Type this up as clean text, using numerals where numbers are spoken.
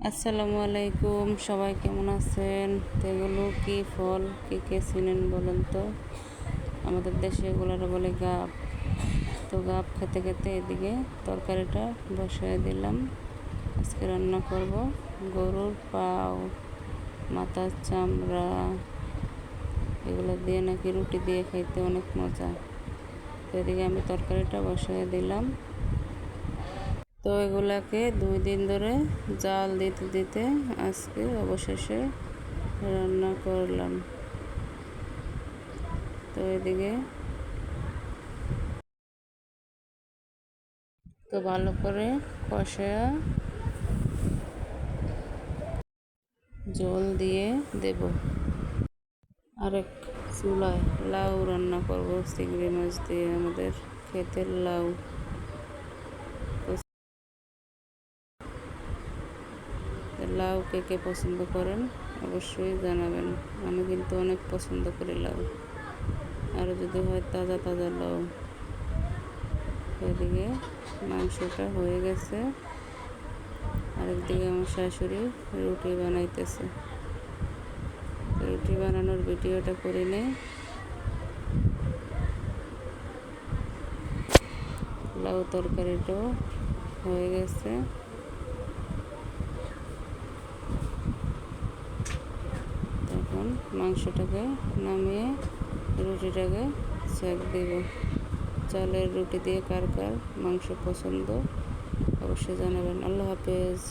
আসসালামু আলাইকুম, সবাই কেমন আছেন? তো এগুলো কি ফল, কে চিনেন বলেন তো? আমাদের দেশে এগুলোর বলে গাব। তো গাব খেতে খেতে এদিকে তরকারিটা বসিয়ে দিলাম। আজকে রান্না করব গরুর পাও, মাথার চামড়া। এগুলো দিয়ে নাকি রুটি দিয়ে খাইতে অনেক মজা। তো এদিকে আমি তরকারিটা বসিয়ে দিলাম। তো এগুলাকে 2 দিন ধরে জাল দিতে দিতে আজকে অবশেষে রান্না করলাম। তো এদিকে তো ভালো করে কষা জল দিয়ে দেব। আরেক চুলায় লাউ রান্না করব, চিংড়ি মাছ দিয়ে, আমাদের ক্ষেতের লাউ। লাউ কে কে পছন্দ করেন অবশ্যই জানাবেন। আমি কিন্তু অনেক পছন্দ করি লাউ, আরও যদি হয় তাজা তাজা লাউ। এদিকে মাংসটা হয়ে গেছে, আরেকদিকে আমার শাশুড়ি রুটি বানাইতেছে। রুটি বানানোর ভিডিওটা করে নেই। লাউ তরকারিটাও হয়ে গেছে। এখন মাংসটাকে নামিয়ে রুটিটাকে সেঁক দেব। চালের রুটি দিয়ে কার কার মাংস পছন্দ অবশ্যই জানাবেন। আল্লাহ হাফেজ।